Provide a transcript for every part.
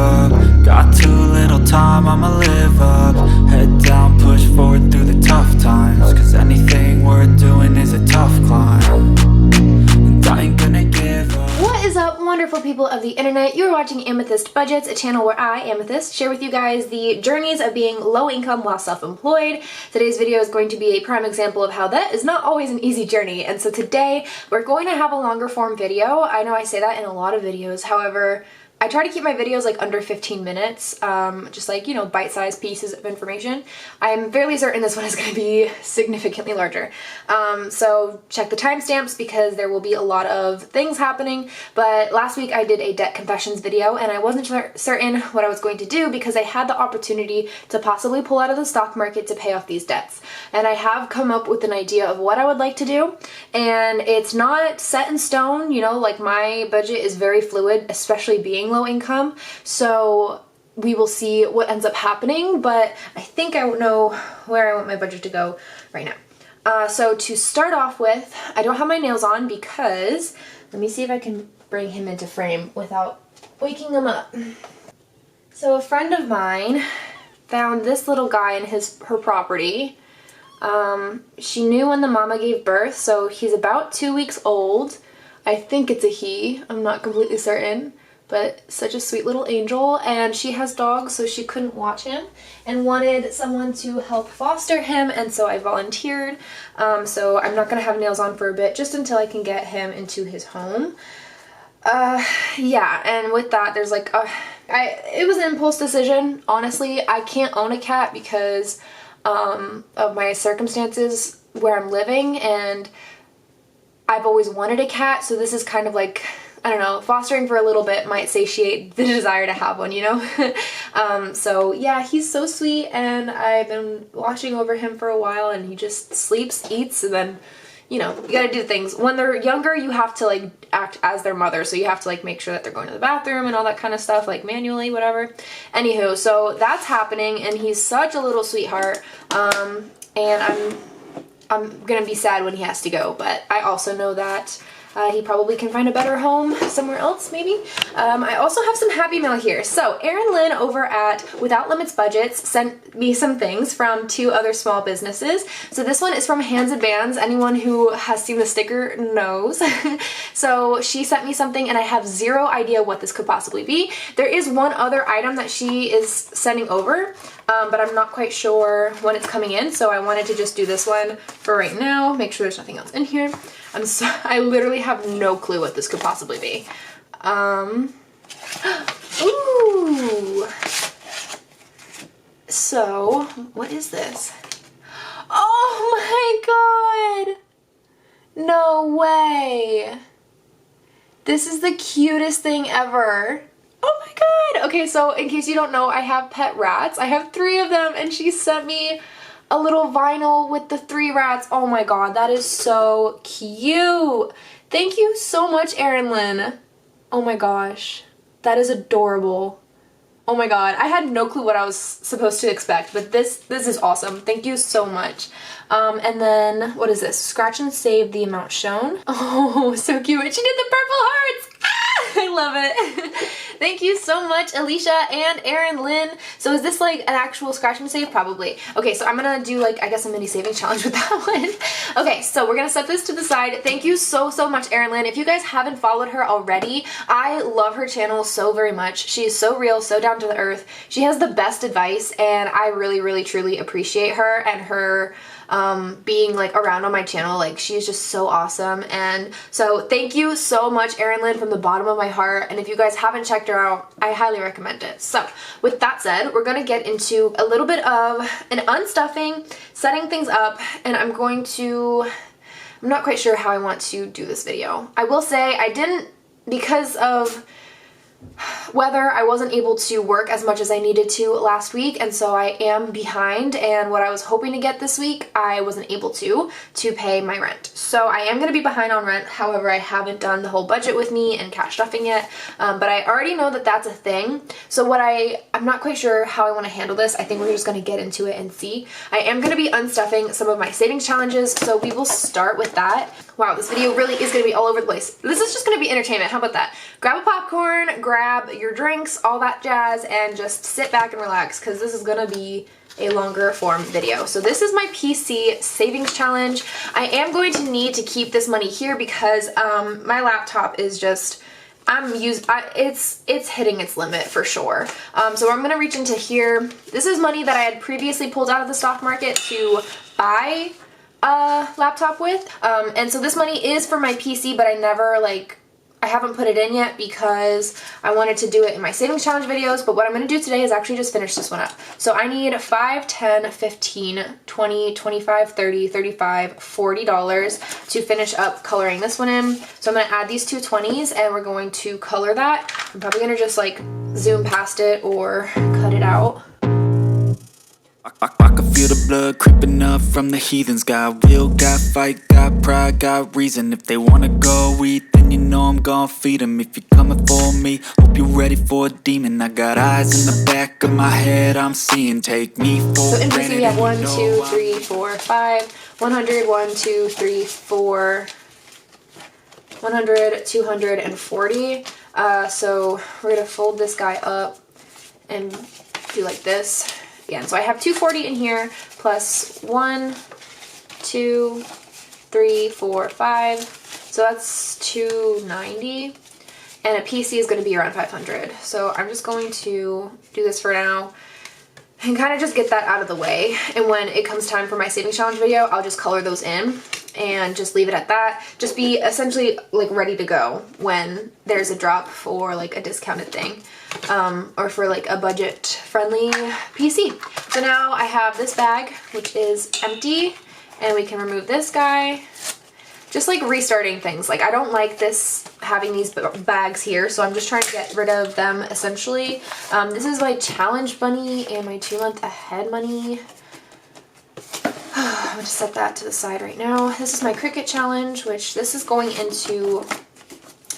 up. Got too little time, I'ma live up. Head down, push forward through the tough times, cause anything worth doing is a tough climb, and I ain't gonna give up. What is up, wonderful people of the internet? You're watching Amethyst Budgets, a channel where I, Amethyst, share with you guys the journeys of being low income while self-employed. Today's video is going to be a prime example of how that is not always an easy journey, and so today we're going to have a longer form video. I know I say that in a lot of videos, however, I try to keep my videos like under 15 minutes, just like, you know, bite-sized pieces of information. I'm fairly certain this one is going to be significantly larger. So check the timestamps because there will be a lot of things happening. But last week I did a debt confessions video and I wasn't certain what I was going to do because I had the opportunity to possibly pull out of the stock market to pay off these debts. And I have come up with an idea of what I would like to do, and it's not set in stone, you know, like my budget is very fluid, especially being low income, so we will see what ends up happening, but I think I know where I want my budget to go right now. So to start off with, I don't have my nails on because, let me see if I can bring him into frame without waking him up. So a friend of mine found this little guy in her property. She knew when the mama gave birth, so he's about 2 weeks old. I think it's a he, I'm not completely certain, but such a sweet little angel, and she has dogs so she couldn't watch him and wanted someone to help foster him, and so I volunteered. So I'm not gonna have nails on for a bit, just until I can get him into his home. Yeah, and with that there's like it was an impulse decision. Honestly, I can't own a cat because of my circumstances where I'm living, and I've always wanted a cat, so this is kind of like, I don't know, fostering for a little bit might satiate the desire to have one, you know? So yeah, he's so sweet, and I've been watching over him for a while, and he just sleeps, eats, and then, you know, you gotta do things. When they're younger, you have to like act as their mother, so you have to like make sure that they're going to the bathroom and all that kind of stuff, like manually, whatever. Anywho, so that's happening, and he's such a little sweetheart, and I'm gonna be sad when he has to go, but I also know that he probably can find a better home somewhere else, maybe. I also have some happy mail here. So Erin Lynn over at Without Limits Budgets sent me some things from 2 other small businesses. So this one is from Hands and Bands. Anyone who has seen the sticker knows. So she sent me something and I have zero idea what this could possibly be. There is one other item that she is sending over, but I'm not quite sure when it's coming in, so I wanted to just do this one for right now, make sure there's nothing else in here. I literally have no clue what this could possibly be. Ooh. So, what is this? Oh my god! No way! This is the cutest thing ever. Oh my god! Okay, so in case you don't know, I have pet rats. I have 3 of them, and she sent me a little vinyl with the 3 rats. Oh my god, that is so cute. Thank you so much, Erin Lynn. Oh my gosh, that is adorable. Oh my god, I had no clue what I was supposed to expect, but this is awesome. Thank you so much. And then, what is this? Scratch and save the amount shown. Oh, so cute. She did the purple hearts. Ah, I love it. Thank you so much, Alicia and Erin Lynn. So is this like an actual scratch and save? Probably. Okay, so I'm gonna do like, I guess, a mini saving challenge with that one. Okay, so we're gonna set this to the side. Thank you so much, Erin Lynn. If you guys haven't followed her already, I love her channel so very much. She is so real, so down to the earth. She has the best advice, and I really truly appreciate her and her being like around on my channel. Like, she's just so awesome. And so thank you so much, Erin Lynn, from the bottom of my heart. And if you guys haven't checked her out, I highly recommend it. So with that said, we're gonna get into a little bit of an unstuffing, setting things up, and I'm not quite sure how I want to do this video. I will say I didn't, because of weather, I wasn't able to work as much as I needed to last week, and so I am behind, and what I was hoping to get this week I wasn't able to pay my rent. So I am going to be behind on rent. However, I haven't done the whole budget with me and cash stuffing yet, but I already know that that's a thing. So I'm not quite sure how I want to handle this. I think we're just going to get into it and see. I am going to be unstuffing some of my savings challenges, so we will start with that. Wow, this video really is going to be all over the place. This is just going to be entertainment. How about that? Grab a popcorn, grab your drinks, all that jazz, and just sit back and relax because this is gonna be a longer form video. So this is my PC savings challenge. I am going to need to keep this money here because my laptop is just, it's hitting its limit for sure. So I'm gonna reach into here. This is money that I had previously pulled out of the stock market to buy a laptop with. And so this money is for my PC, but I haven't put it in yet because I wanted to do it in my savings challenge videos, but what I'm going to do today is actually just finish this one up. So I need $5, $10, $15, $20, $25, $30, $35, $40 to finish up coloring this one in. So I'm going to add these two 20s and we're going to color that. I'm probably going to just like zoom past it or cut it out. I can feel the blood creeping up from the heathens. Got will, got fight, got pride, got reason. If they wanna go eat, then you know I'm gonna feed them. If you're coming for me, hope you're ready for a demon. I got eyes in the back of my head, I'm seeing. Take me for so in granted. PC we have 1, 2, 3, 4, 5, 100, 1, 2, 3, 4, 100, 240. So we're gonna fold this guy up and do like this. Again, so I have 240 in here plus 1, 2, 3, 4, 5. So that's 290. And a PC is going to be around 500. So I'm just going to do this for now and kind of just get that out of the way. And when it comes time for my savings challenge video, I'll just color those in and just leave it at that. Just be essentially like ready to go when there's a drop for like a discounted thing. Or for like a budget friendly PC. So now I have this bag, which is empty, and we can remove this guy. Just like restarting things. Like I don't like this, having these bags here, so I'm just trying to get rid of them essentially. This is my challenge money and my 2-month ahead money. I'm gonna set that to the side right now. This is my Cricut challenge, which this is going into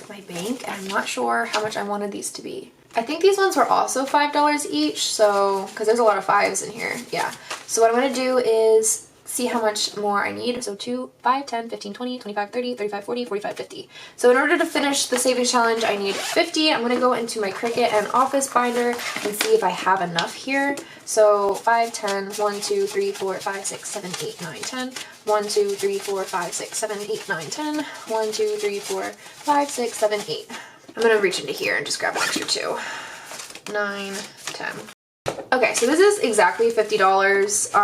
my bank, and I'm not sure how much I wanted these to be. I think these ones were also $5 each, so, because there's a lot of 5s in here, yeah. So what I'm going to do is see how much more I need. So 2, 5, 10, 15, 20, 25, 30, 35, 40, 45, 50. So in order to finish the savings challenge, I need 50. I'm going to go into my Cricut and Office binder and see if I have enough here. So 5, 10, 1, 2, 3, 4, 5, 6, 7, 8, 9, 10. 1, 2, 3, 4, 5, 6, 7, 8, 9, 10. 1, 2, 3, 4, 5, 6, 7, 8. I'm going to reach into here and just grab an extra 2. 9, 10. Okay, so this is exactly $50.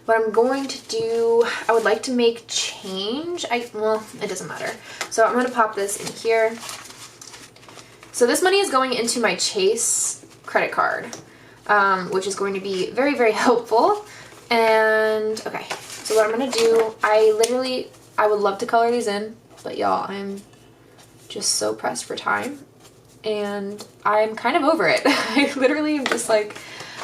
What I'm going to do, I would like to make change. Well, it doesn't matter. So I'm going to pop this in here. So this money is going into my Chase credit card, which is going to be very, very helpful. And okay, so what I'm going to do, I would love to color these in, but y'all, I'm just so pressed for time and I'm kind of over it. I literally am just like,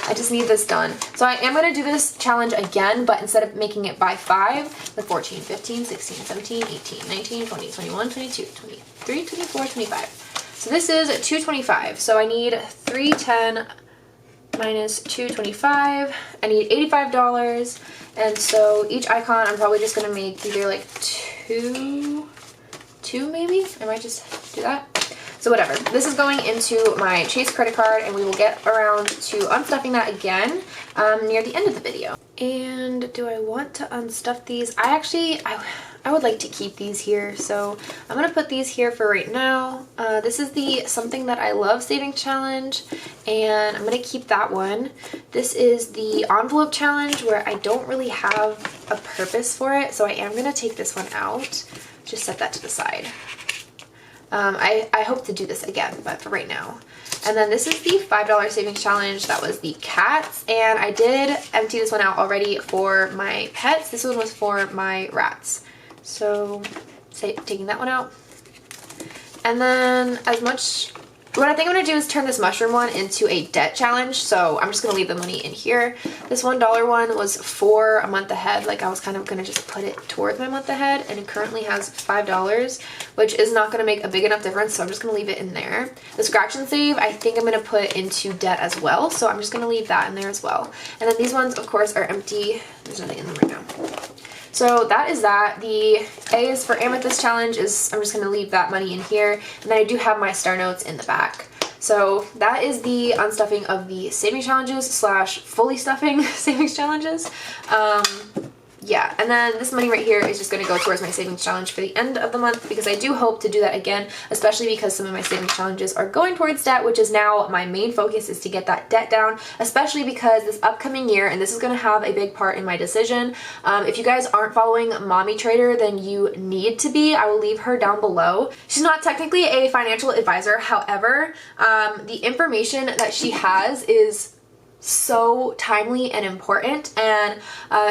I just need this done. So I am going to do this challenge again, but instead of making it by 5, the 14, 15, 16, 17, 18, 19, 20, 21, 22, 23, 24, 25. So this is 225. So I need 310 minus 225. I need $85. And so each icon, I'm probably just going to make either like two maybe? I might just do that. So whatever. This is going into my Chase credit card, and we will get around to unstuffing that again near the end of the video. And do I want to unstuff these? I would like to keep these here, so I'm going to put these here for right now. This is the Something That I Love Saving Challenge, and I'm going to keep that one. This is the Envelope Challenge, where I don't really have a purpose for it, so I am going to take this one out. Just set that to the side. I hope to do this again, but for right now. And then this is the $5 savings challenge. That was the cats, and I did empty this one out already for my pets. This one was for my rats. So taking that one out. And then what I think I'm going to do is turn this mushroom one into a debt challenge. So I'm just going to leave the money in here. This $1 one was for a month ahead. Like I was kind of going to just put it towards my month ahead, and it currently has $5, which is not going to make a big enough difference. So I'm just going to leave it in there. The scratch and save, I think I'm going to put into debt as well. So I'm just going to leave that in there as well. And then these ones, of course, are empty. There's nothing in them right now. So that is that. The A is for Amethyst Challenge is, I'm just going to leave that money in here. And then I do have my star notes in the back. So that is the unstuffing of the savings challenges slash fully stuffing savings challenges. Yeah, and then this money right here is just going to go towards my savings challenge for the end of the month because I do hope to do that again, especially because some of my savings challenges are going towards debt, which is now my main focus is to get that debt down, especially because this upcoming year, and this is going to have a big part in my decision. If you guys aren't following Mommy Trader, then you need to be. I will leave her down below. She's not technically a financial advisor. However, the information that she has is so timely and important, and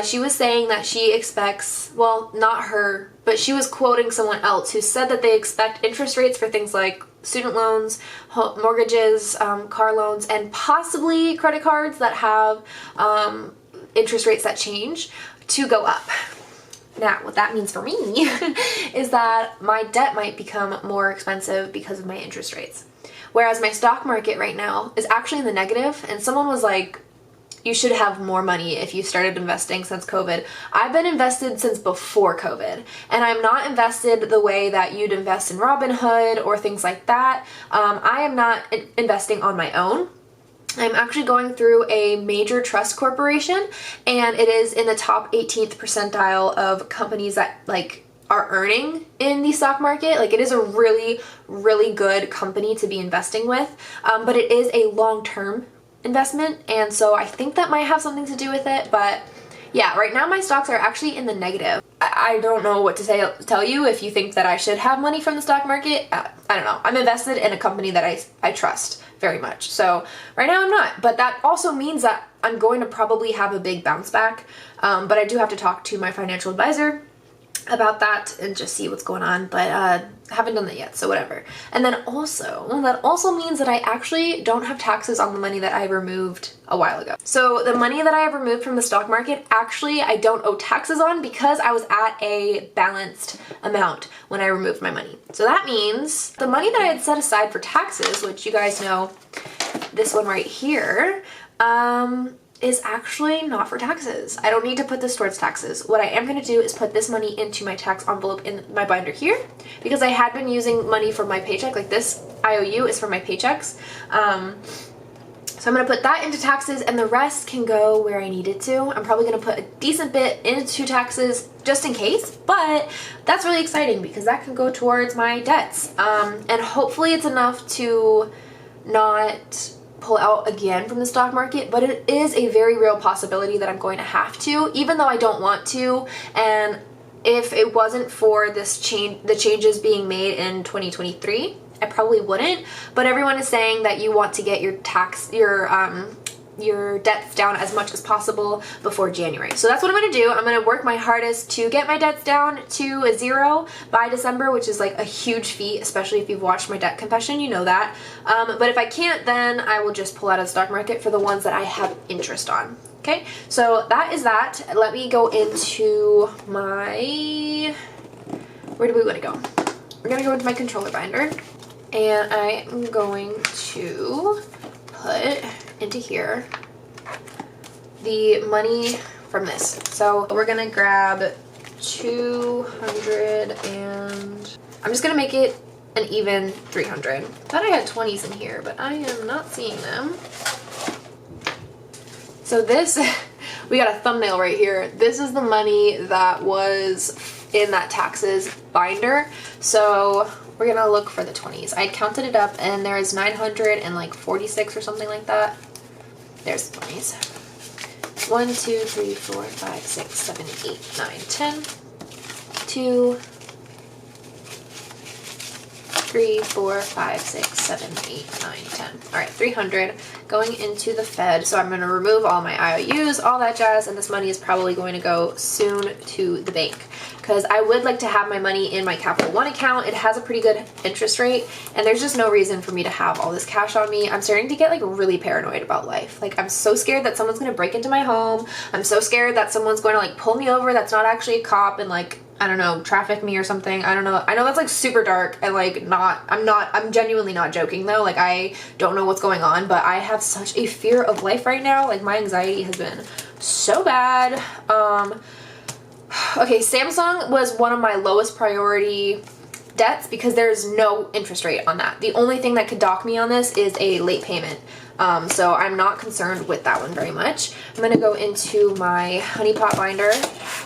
she was saying that she expects, well, not her, but she was quoting someone else who said that they expect interest rates for things like student loans, mortgages, car loans, and possibly credit cards that have interest rates that change to go up. Now, what that means for me is that my debt might become more expensive because of my interest rates. Whereas my stock market right now is actually in the negative, and someone was like, you should have more money if you started investing since COVID. I've been invested since before COVID, and I'm not invested the way that you'd invest in Robinhood or things like that. I am not investing on my own. I'm actually going through a major trust corporation, and it is in the top 18th percentile of companies that are earning in the stock market. Like, it is a really, really good company to be investing with, but it is a long-term investment, and so I think that might have something to do with it. But yeah, right now my stocks are actually in the negative. I don't know what to tell you if you think that I should have money from the stock market. I don't know. I'm invested in a company that I trust very much. So right now I'm not, but that also means that I'm going to probably have a big bounce back, but I do have to talk to my financial advisor about that and just see what's going on, but I haven't done that yet, so whatever. And then also, that also means that I actually don't have taxes on the money that I removed a while ago. So the money that I have removed from the stock market, actually I don't owe taxes on because I was at a balanced amount when I removed my money. So that means the money that I had set aside for taxes, which you guys know, this one right here, is actually not for taxes. I don't need to put this towards taxes. What I am going to do is put this money into my tax envelope in my binder here, because I had been using money from my paycheck. Like, this IOU is for my paychecks. So I'm going to put that into taxes, and the rest can go where I need it to. I'm probably going to put a decent bit into taxes just in case, but that's really exciting because that can go towards my debts. And hopefully it's enough to not pull out again from the stock market, but it is a very real possibility that I'm going to have to, even though I don't want to. And if it wasn't for this the changes being made in 2023, I probably wouldn't. But everyone is saying that you want to get your debts down as much as possible before January. So that's what I'm going to do. I'm going to work my hardest to get my debts down to a 0 by December, which is like a huge feat, especially if you've watched my debt confession, you know that. But if I can't, then I will just pull out of the stock market for the ones that I have interest on. Okay, so that is that. Let me go into my, where do we want to go? We're going to go into my controller binder, and I am going to put into here the money from this. So we're gonna grab 200, and I'm just gonna make it an even 300. I thought I had 20s in here, but I am not seeing them. So this, we got a thumbnail right here. This is the money that was in that taxes binder. So we're gonna look for the 20s. I counted it up, and there is 946 or something like that. There's the 20s. 1, 2, 3, 4, 5, 6, 7, 8, 9, 10. 2, 3, 4, 5, 6, 7, 8, 9, 10. All right, 300 going into the Fed. So I'm going to remove all my IOUs, all that jazz, and this money is probably going to go soon to the bank, because I would like to have my money in my Capital One account. It has a pretty good interest rate, and there's just no reason for me to have all this cash on me. I'm starting to get like really paranoid about life. Like, I'm so scared that someone's going to break into my home. I'm so scared that someone's going to like pull me over that's not actually a cop and like, I don't know, traffic me or something. I don't know. I know that's like super dark and like I'm genuinely not joking though. Like, I don't know what's going on, but I have such a fear of life right now. Like, my anxiety has been so bad. Okay, Samsung was one of my lowest priority debts because there's no interest rate on that. The only thing that could dock me on this is a late payment. So I'm not concerned with that one very much. I'm gonna go into my honey pot binder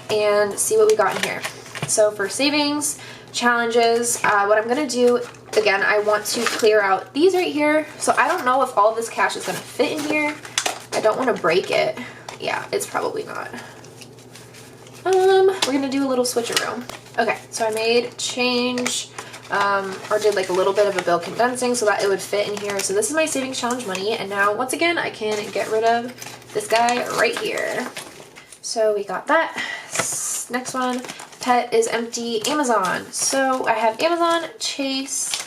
and see what we got in here. So for savings, challenges, what I'm gonna do, again, I want to clear out these right here. So I don't know if all of this cash is gonna fit in here. I don't wanna break it. Yeah, it's probably not. We're gonna do a little switcheroo. Okay, so I made change, or did like a little bit of a bill condensing so that it would fit in here. So this is my savings challenge money, and now once again I can get rid of this guy right here. So we got that. Next one, pet is empty, Amazon. So I have Amazon, Chase,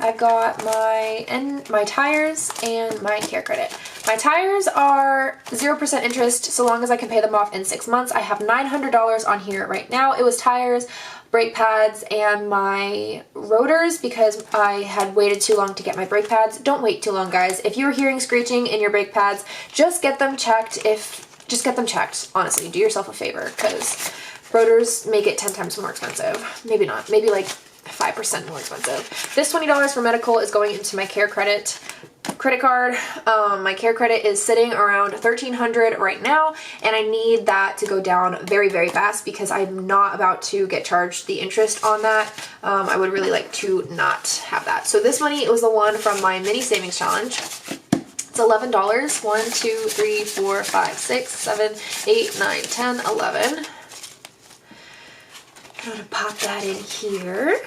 I've got my tires and my care credit. My tires are 0% interest so long as I can pay them off in 6 months. I have $900 on here right now. It was tires, brake pads, and my rotors because I had waited too long to get my brake pads. Don't wait too long, guys. If you're hearing screeching in your brake pads, just get them checked. Just get them checked, honestly. Do yourself a favor because rotors make it 10 times more expensive. Maybe not. Maybe like 5% more expensive. This $20 for medical is going into my care credit card. My care credit is sitting around $1,300 right now, and I need that to go down very, very fast because I'm not about to get charged the interest on that. I would really like to not have that. So this money was the one from my mini savings challenge. It's $11. 1, 2, 3, 4, 5, 6, 7, 8, 9, 10, 11. I'm gonna pop that in here.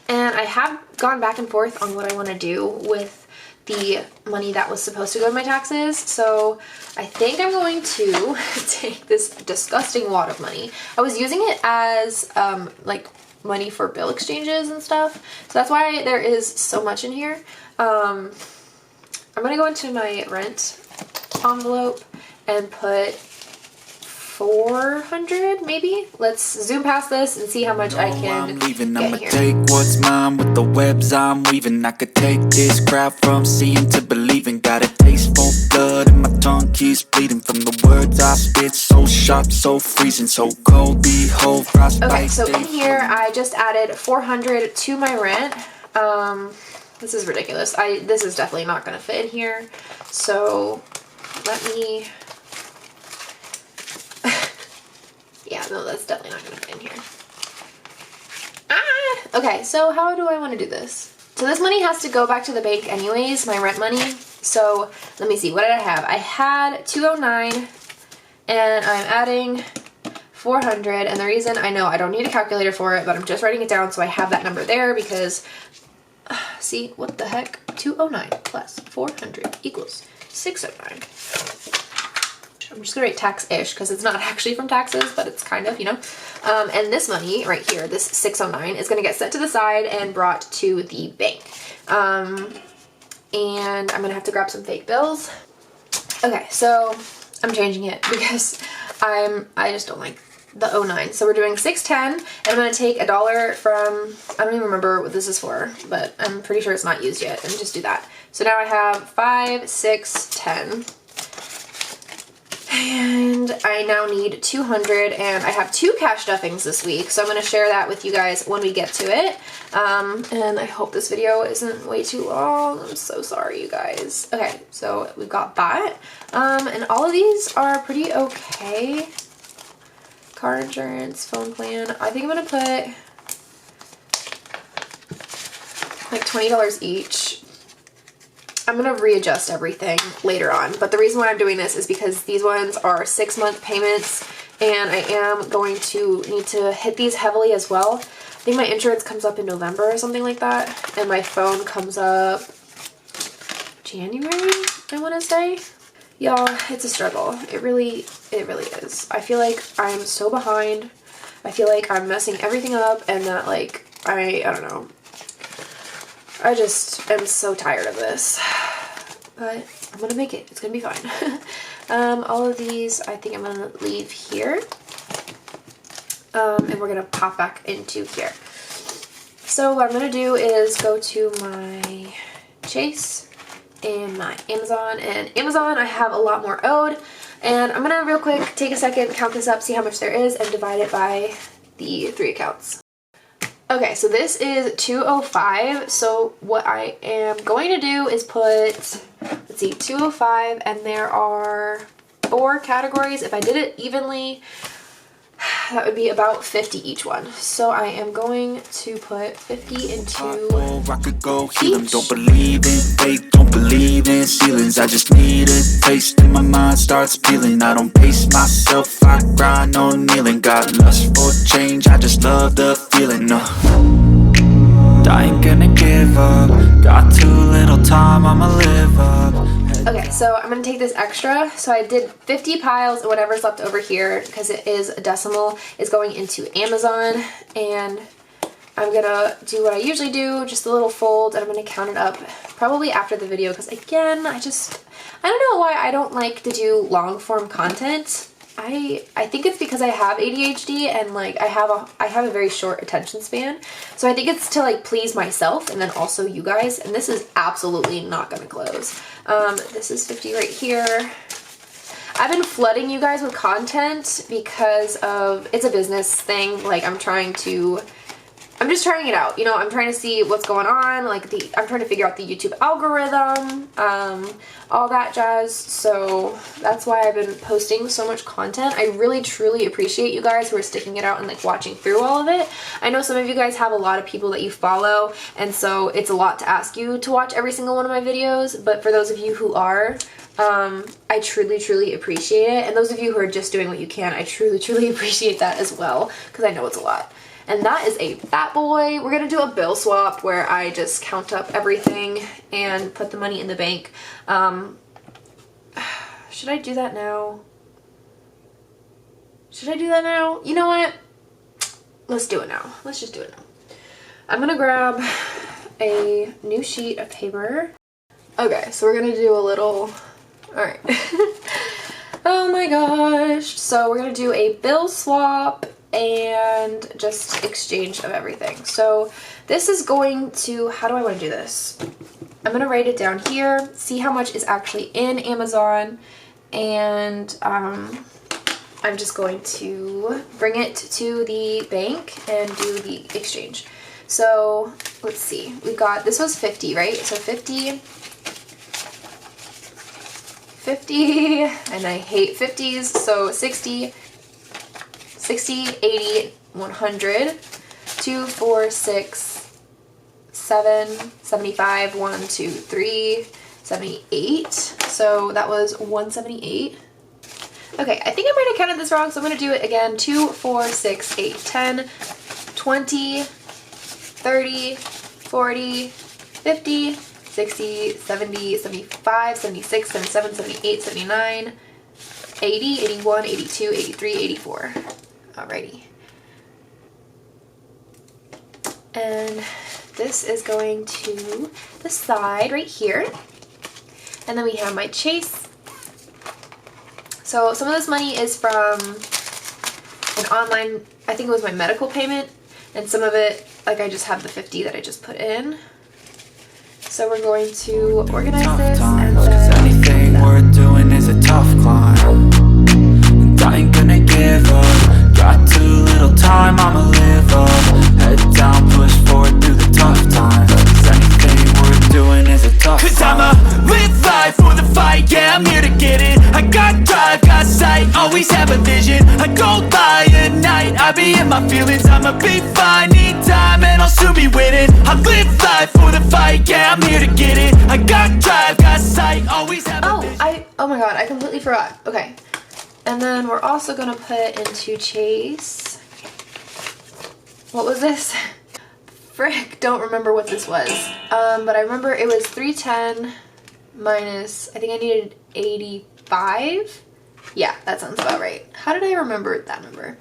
And I have gone back and forth on what I want to do with the money that was supposed to go to my taxes. So I think I'm going to take this disgusting wad of money. I was using it as like money for bill exchanges and stuff. So that's why there is so much in here. I'm gonna go into my rent envelope and put 400 maybe. Let's zoom past this and see how much I can get I'ma here. take what's mine with the webs I'm weaving. I could take this crowd from seeing to believing. Got a taste for blood and my tongue keeps bleeding from the words I spit. So sharp, so freezing, so cold. Behold, frostbite. Okay, so in here I just added 400 to my rent. This is ridiculous. This is definitely not going to fit in here. So let me. Yeah, no, that's definitely not going to fit in here. Okay, so how do I want to do this? So this money has to go back to the bank anyways, my rent money. So let me see, what did I have? I had 209 and I'm adding 400, and the reason, I know I don't need a calculator for it, but I'm just writing it down so I have that number there because, see, what the heck? 209 plus 400 equals 609. I'm just gonna write tax-ish because it's not actually from taxes, but it's kind of, you know. And this money right here, this 609, is gonna get set to the side and brought to the bank. And I'm gonna have to grab some fake bills. Okay, so I'm changing it because I just don't like the 09. So we're doing 610, and I'm gonna take $1 from, I don't even remember what this is for, but I'm pretty sure it's not used yet, and just do that. So now I have 5, 6, 10. And I now need 200, and I have 2 cash stuffings this week, so I'm going to share that with you guys when we get to it. And I hope this video isn't way too long. I'm so sorry, you guys. Okay, so we've got that. And all of these are pretty okay. Car insurance, phone plan. I think I'm going to put like $20 each. I'm going to readjust everything later on, but the reason why I'm doing this is because these ones are 6-month payments, and I am going to need to hit these heavily as well. I think my insurance comes up in November or something like that, and my phone comes up January, I want to say. Y'all, it's a struggle. It really is. I feel like I'm so behind. I feel like I'm messing everything up, and that, like, I don't know. I just am so tired of this, but I'm gonna make it. It's gonna be fine. All of these I think I'm gonna leave here, and we're gonna pop back into here. So what I'm gonna do is go to my Chase and my Amazon, and Amazon I have a lot more owed. And I'm gonna real quick take a second, count this up, see how much there is, and divide it by the 3 accounts. Okay, so this is 205. So what I am going to do is put, let's see, 205, and there are 4 categories. If I did it evenly, that would be about 50 each one. So I am going to put 50 into I could go heal them. Don't believe in fate, don't believe in ceilings. I just need a taste and my mind starts peeling. I don't pace myself, I grind on kneeling. Got lust for change, I just love the feeling. I ain't gonna give up. Got too little time, I'ma live up. Okay, so I'm gonna take this extra. So I did 50 piles, and whatever's left over here, because it is a decimal, is going into Amazon. And I'm gonna do what I usually do, just a little fold, and I'm gonna count it up probably after the video, because again, I don't know why I don't like to do long form content. I think it's because I have ADHD and like I have a very short attention span. So I think it's to like please myself and then also you guys, and this is absolutely not gonna close. This is 50 right here. I've been flooding you guys with content because of, it's a business thing. Like I'm just trying it out, you know. I'm trying to see what's going on, like I'm trying to figure out the YouTube algorithm, all that jazz. So that's why I've been posting so much content. I really truly appreciate you guys who are sticking it out and like watching through all of it. I know some of you guys have a lot of people that you follow, and so it's a lot to ask you to watch every single one of my videos, but for those of you who are, I truly appreciate it. And those of you who are just doing what you can, I truly appreciate that as well, because I know it's a lot. And that is a fat boy. We're gonna do a bill swap where I just count up everything and put the money in the bank. Should I do that now? Should I do that now? You know what? Let's do it now. Let's just do it now. I'm gonna grab a new sheet of paper. Okay, so we're gonna do a little, all right. Oh my gosh. So we're gonna do a bill swap and just exchange of everything. So this is going to, how do I want to do this? I'm going to write it down here, see how much is actually in Amazon, and I'm just going to bring it to the bank and do the exchange. So let's see, we got, this was 50, right? So 50, and I hate 50s, so 60, 80, 100, 2, 4, 6, 7, 75, 1, 2, 3, 78. So that was 178. Okay, I think I might have counted this wrong, so I'm going to do it again. 2, 4, 6, 8, 10, 20, 30, 40, 50, 60, 70, 75, 76, 77, 78, 79, 80, 81, 82, 83, 84. Alrighty. And this is going to the side right here. And then we have my Chase. So some of this money is from an online, I think it was my medical payment, and some of it, like I just have the 50 that I just put in. So we're going to organize this, and then anything we're doing is a tough climb, and I ain't gonna give up. Got too little time, I'ma live up. Head down, push forward through the tough times. Cause anything we're doing is a tough climb. Cause I'ma live life for the fight, yeah, I'm here to get it. I got drive, got sight, always have a vision. I go by at night, I be in my feelings. I'ma be fine, need time, and I'll soon be winning. I live life for the fight, yeah, I'm here to get it. I got drive, got sight, always have a vision. Oh my god, I completely forgot. Okay. And then we're also gonna put into Chase. What was this? Frick, don't remember what this was. But I remember it was 310 minus, I think I needed 85. Yeah, that sounds about right. How did I remember that number?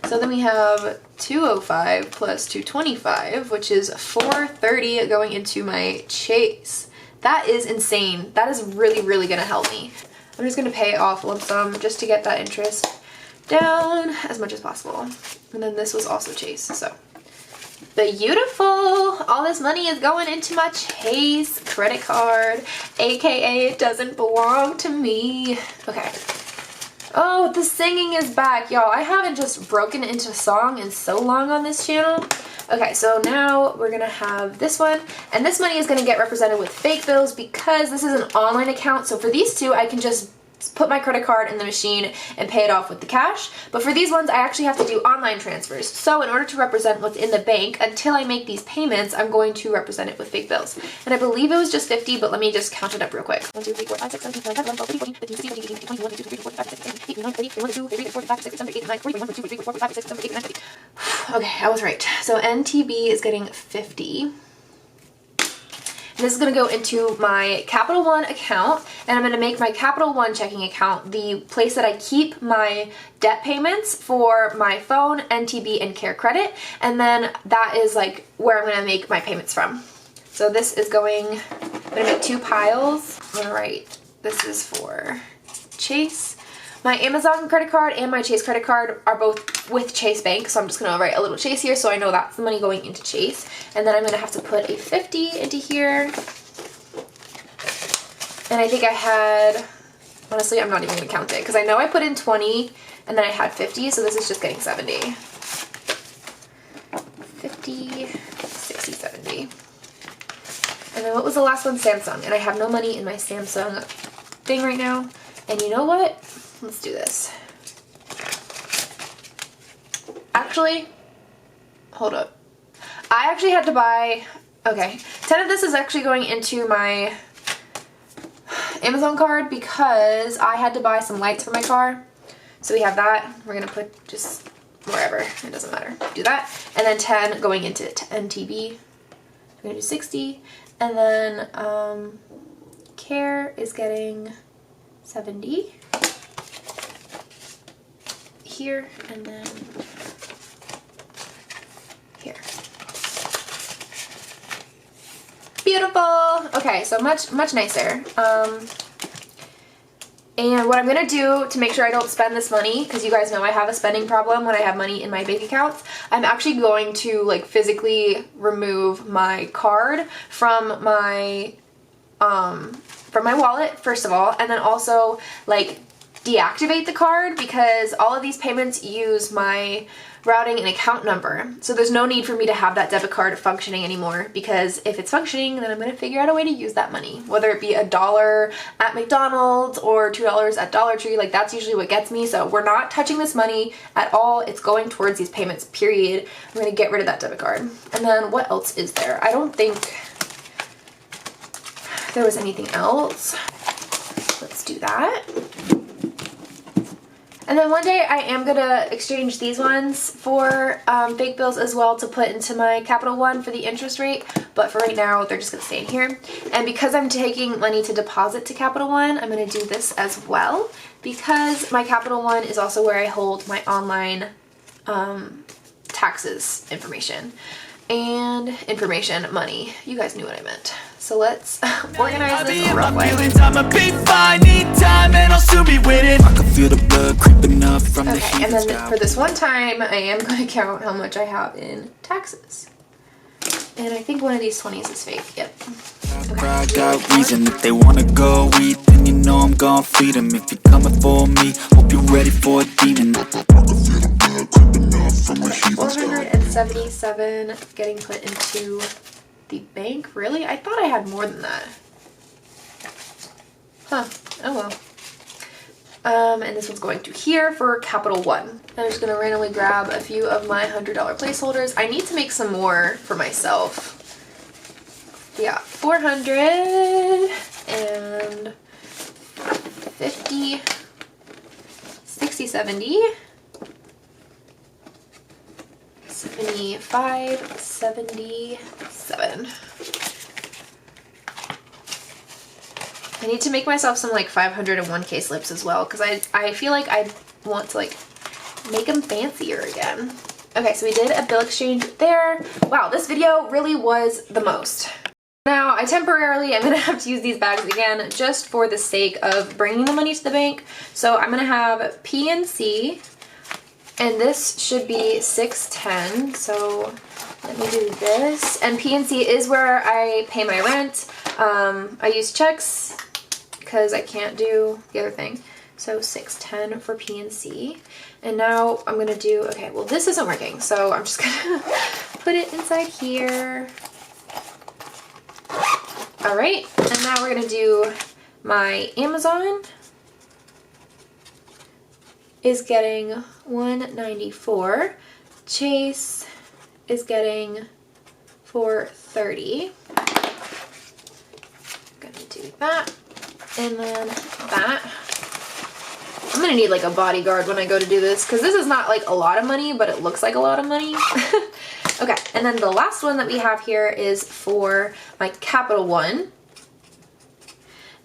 So then we have 205 plus 225, which is 430 going into my Chase. That is insane. That is really gonna help me. I'm just going to pay off lump sum just to get that interest down as much as possible. And then this was also Chase, so beautiful. All this money is going into my Chase credit card, aka it doesn't belong to me. Okay, Oh, the singing is back, y'all. I haven't just broken into song in so long on this channel. Okay, so now we're gonna have this one, and this money is gonna get represented with fake bills because this is an online account. So for these two, I can just put my credit card in the machine and pay it off with the cash. But for these ones, I actually have to do online transfers. So in order to represent what's in the bank, until I make these payments, I'm going to represent it with fake bills. And I believe it was just 50, but let me just count it up real quick. 1, 2, 3, 4, 5, 6, 7, 8, 9, 10, 11, 12, 13, 14, 15, 16, 17, 18, 19, 20, 21, 22, 23, 24, 25, 26, 27, 28, 29, 30, 31, 32, 33, 34, 35, 36, 37, 38, 39, 40, 41, 42, 43, 44, 45, 46, 47, 48, 49, 50. Okay, I was right. So NTB is getting 50. This is going to go into my Capital One account, and I'm going to make my Capital One checking account the place that I keep my debt payments for my phone, NTB, and Care Credit, and then that is like where I'm going to make my payments from. So this is going, I'm going to make 2 piles. I'm going to write, this is for Chase. My Amazon credit card and my Chase credit card are both with Chase Bank, so I'm just going to write a little Chase here so I know that's the money going into Chase. And then I'm going to have to put a 50 into here. And I think I had, honestly, I'm not even going to count it because I know I put in 20 and then I had 50, so this is just getting 70. 50, 60, 70. And then what was the last one? Samsung. And I have no money in my Samsung thing right now. And you know what? Let's do this. Actually, hold up. I actually had to buy, okay, 10 of this is actually going into my Amazon card because I had to buy some lights for my car. So we have that. We're going to put just wherever. It doesn't matter. Do that. And then 10 going into NTB. We're going to do 60. And then Care is getting 70. Here and then here. Beautiful. Okay, so much nicer. And what I'm gonna do to make sure I don't spend this money, because you guys know I have a spending problem when I have money in my bank accounts, I'm actually going to like physically remove my card from my wallet first of all, and then also like deactivate the card because all of these payments use my routing and account number. So there's no need for me to have that debit card functioning anymore, because if it's functioning, then I'm going to figure out a way to use that money, whether it be $1 at McDonald's or $2 at Dollar Tree. Like that's usually what gets me. So we're not touching this money at all. It's going towards these payments, period. I'm going to get rid of that debit card. And then what else is there? I don't think there was anything else. Let's do that. And then one day I am going to exchange these ones for fake bills as well to put into my Capital One for the interest rate. But for right now, they're just going to stay in here. And because I'm taking money to deposit to Capital One, I'm going to do this as well. Because my Capital One is also where I hold my online taxes information. And information, money. You guys knew what I meant. So let's organize this the rough way. Okay, and then for this one time, I am going to count how much I have in taxes. And I think one of these 20s is fake. Yep. Okay. I got reason if they want to go eat, then you know I'm gonna feed them. If you're coming for me, hope you're ready for a demon. 477 getting put into the bank. Really? I thought I had more than that. Huh. Oh well. And this one's going to here for Capital One. I'm just going to randomly grab a few of my $100 placeholders. I need to make some more for myself. Yeah, 400 and 50, 60, 70, 75, 77. I need to make myself some like 501k slips as well, because I feel like I want to like make them fancier again. Okay, so we did a bill exchange there. Wow, this video really was the most. Now, I temporarily am going to have to use these bags again just for the sake of bringing the money to the bank. So I'm going to have PNC, and this should be 610. So let me do this. And PNC is where I pay my rent. I use checks because I can't do the other thing. So 610 for PNC. And now I'm gonna do, okay, well this isn't working, so I'm just gonna put it inside here. All right, and now we're gonna do my Amazon is getting 194. Chase is getting 430. Gonna do that, and then that. I'm gonna need like a bodyguard when I go to do this because this is not like a lot of money, but it looks like a lot of money. Okay, and then the last one that we have here is for my Capital One,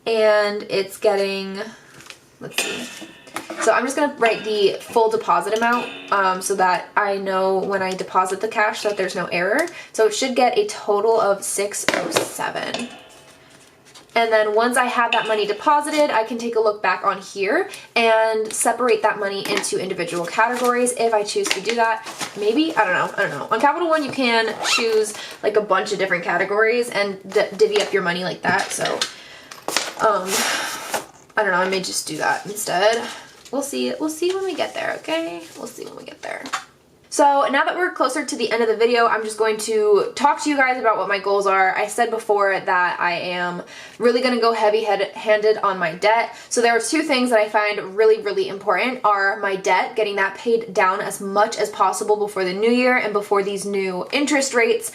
and it's getting, let's see. So I'm just gonna write the full deposit amount so that I know when I deposit the cash so that there's no error. So it should get a total of 607. And then once I have that money deposited, I can take a look back on here and separate that money into individual categories if I choose to do that. Maybe, I don't know. On Capital One, you can choose like a bunch of different categories and divvy up your money like that. So, I don't know, I may just do that instead. We'll see when we get there, okay? We'll see when we get there. So now that we're closer to the end of the video, I'm just going to talk to you guys about what my goals are. I said before that I am really going to go heavy-handed on my debt. So there are two things that I find really, really important are my debt, getting that paid down as much as possible before the new year and before these new interest rates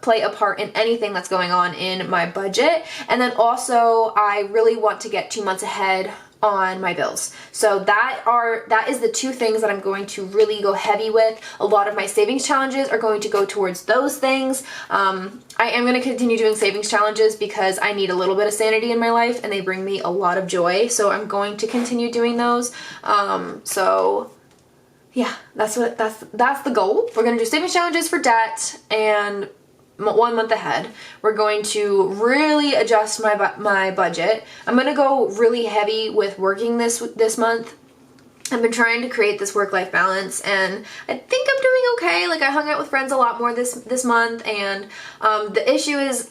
play a part in anything that's going on in my budget. And then also I really want to get 2 months ahead on my bills. So that is the two things that I'm going to really go heavy with. A lot of my savings challenges are going to go towards those things. I am going to continue doing savings challenges because I need a little bit of sanity in my life and they bring me a lot of joy. So I'm going to continue doing those. So yeah, that's the goal. We're going to do savings challenges for debt and 1 month ahead. We're going to really adjust my budget. I'm going to go really heavy with working this month. I've been trying to create this work-life balance and I think I'm doing okay. Like I hung out with friends a lot more this month, and the issue is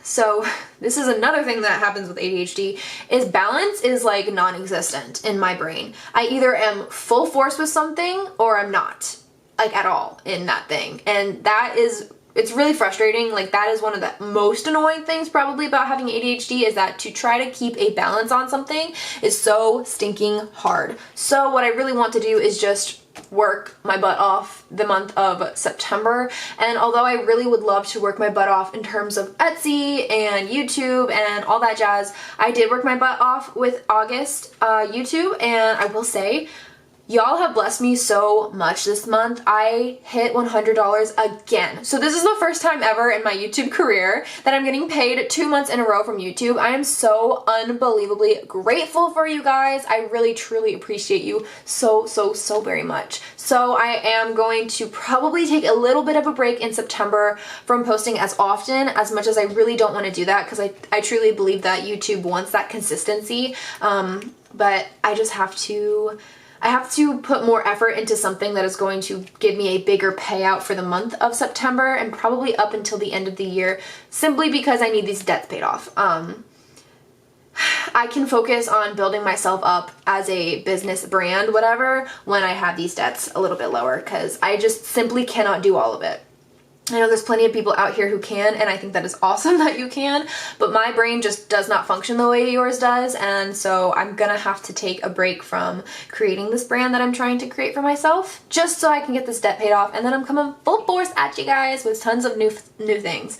so this is another thing that happens with ADHD is balance is like non-existent in my brain. I either am full force with something or I'm not, like at all in that thing. And it's really frustrating. Like that is one of the most annoying things probably about having ADHD is that to try to keep a balance on something is so stinking hard. So what I really want to do is just work my butt off the month of September. And although I really would love to work my butt off in terms of Etsy and YouTube and all that jazz, I did work my butt off with August YouTube, and I will say y'all have blessed me so much this month. I hit $100 again. So this is the first time ever in my YouTube career that I'm getting paid 2 months in a row from YouTube. I am so unbelievably grateful for you guys. I really truly appreciate you so very much. So I am going to probably take a little bit of a break in September from posting as often, as much as I really don't want to do that because I truly believe that YouTube wants that consistency. But I just have to put more effort into something that is going to give me a bigger payout for the month of September and probably up until the end of the year, simply because I need these debts paid off. I can focus on building myself up as a business brand, whatever, when I have these debts a little bit lower, because I just simply cannot do all of it. I know there's plenty of people out here who can, and I think that is awesome that you can, but my brain just does not function the way yours does, and so I'm gonna have to take a break from creating this brand that I'm trying to create for myself, just so I can get this debt paid off, and then I'm coming full force at you guys with tons of new things.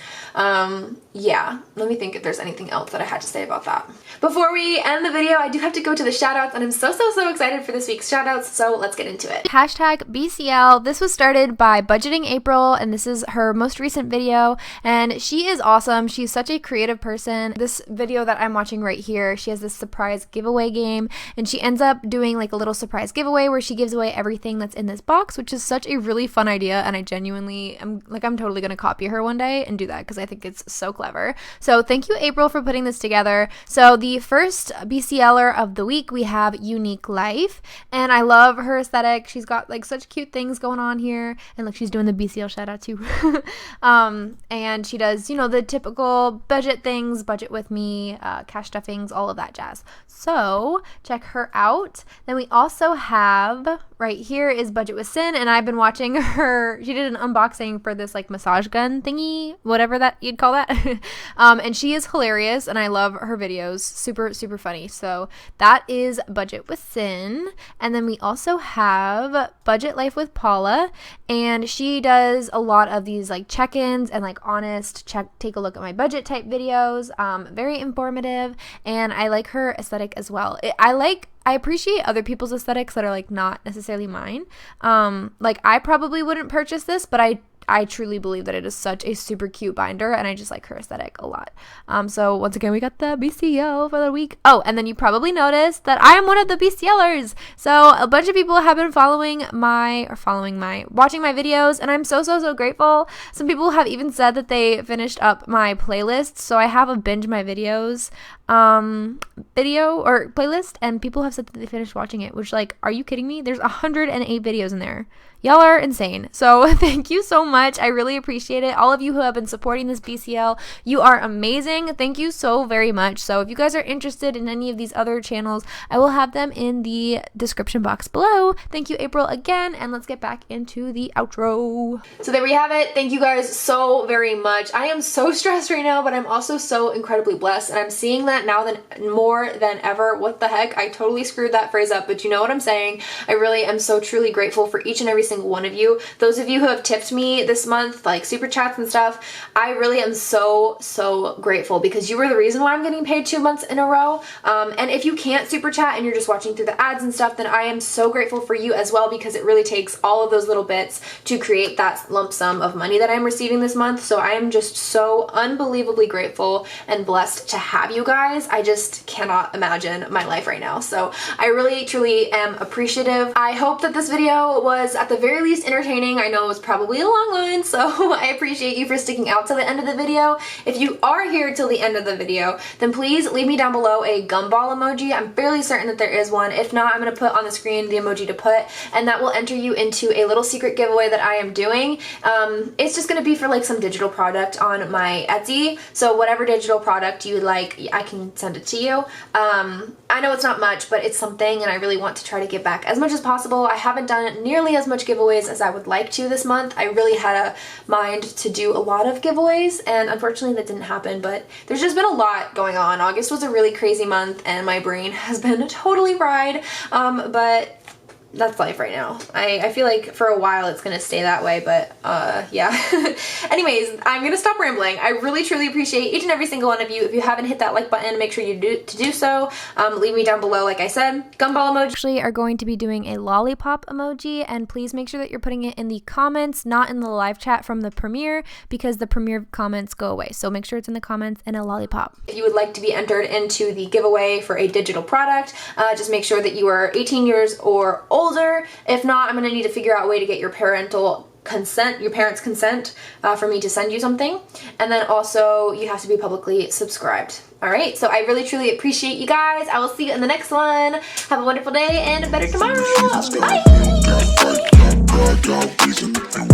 Yeah, let me think if there's anything else that I had to say about that. Before we end the video, I do have to go to the shoutouts, and I'm so excited for this week's shoutouts, so let's get into it. Hashtag BCL. This was started by Budgeting April, and this is her most recent video, and she is awesome. She's such a creative person. This video that I'm watching right here, she has this surprise giveaway game, and she ends up doing like a little surprise giveaway where she gives away everything that's in this box, which is such a really fun idea, and I genuinely am I'm totally gonna copy her one day and do that because I think it's so clever. So thank you, April, for putting this together. So the first BCLer of the week, we have Unique Life, and I love her aesthetic. She's got like such cute things going on here, and look, she's doing the BCL shout out too. And she does, you know, the typical budget things, budget with me, cash stuffings, all of that jazz. So check her out. Then we also have right here is Budget with Sin, and I've been watching her. She did an unboxing for this like massage gun thingy, whatever that you'd call that. And she is hilarious, and I love her videos. Super, super funny. So that is Budget with Sin. And then we also have Budget Life with Paula, and she does a lot of these like check-ins and like honest take a look at my budget type videos. Very informative, and I like her aesthetic as well. I appreciate other people's aesthetics that are like not necessarily mine. Like I probably wouldn't purchase this, but I truly believe that it is such a super cute binder, and I just like her aesthetic a lot. So once again, we got the BCL for the week. Oh, and then you probably noticed that I am one of the BCLers. So a bunch of people have been watching my videos, and I'm so grateful. Some people have even said that they finished up my playlist. So I have a binge my videos video or playlist, and people have said that they finished watching it, which like, are you kidding me? There's 108 videos in there. Y'all are insane. So thank you so much. I really appreciate it. All of you who have been supporting this BCL, you are amazing. Thank you so very much. So if you guys are interested in any of these other channels, I will have them in the description box below. Thank you, April, again, and let's get back into the outro. So there we have it. Thank you guys so very much. I am so stressed right now, but I'm also so incredibly blessed, and I'm seeing that now more than ever. What the heck? I totally screwed that phrase up, but you know what I'm saying. I really am so truly grateful for each and every single one of you. Those of you who have tipped me this month, like super chats and stuff, I really am so grateful, because you were the reason why I'm getting paid 2 months in a row. And if you can't super chat and you're just watching through the ads and stuff, then I am so grateful for you as well, because it really takes all of those little bits to create that lump sum of money that I'm receiving this month. So I am just so unbelievably grateful and blessed to have you guys. I just cannot imagine my life right now. So I really truly am appreciative. I hope that this video was at the very least entertaining. I know it was probably a long one, so I appreciate you for sticking out to the end of the video. If you are here till the end of the video, then please leave me down below a gumball emoji. I'm fairly certain that there is one. If not, I'm going to put on the screen the emoji to put, and that will enter you into a little secret giveaway that I am doing. It's just going to be for like some digital product on my Etsy, so whatever digital product you would like, I can send it to you. I know it's not much, but it's something, and I really want to try to give back as much as possible. I haven't done nearly as much giveaways as I would like to this month. I really had a mind to do a lot of giveaways, and unfortunately that didn't happen, but there's just been a lot going on. August was a really crazy month, and my brain has been totally fried, but that's life right now. I feel like for a while it's gonna stay that way, but yeah. Anyways, I'm gonna stop rambling. I really truly appreciate each and every single one of you. If you haven't hit that like button, make sure you do so. Leave me down below, like I said. Gumball emoji. Actually are going to be doing a lollipop emoji, and please make sure that you're putting it in the comments, not in the live chat from the premiere, because the premiere comments go away. So make sure it's in the comments and a lollipop. If you would like to be entered into the giveaway for a digital product, just make sure that you are 18 years or older. If not, I'm gonna need to figure out a way to get your parents' consent for me to send you something. And then also you have to be publicly subscribed. All right, so I really truly appreciate you guys. I will see you in the next one. Have a wonderful day and a better tomorrow. Bye.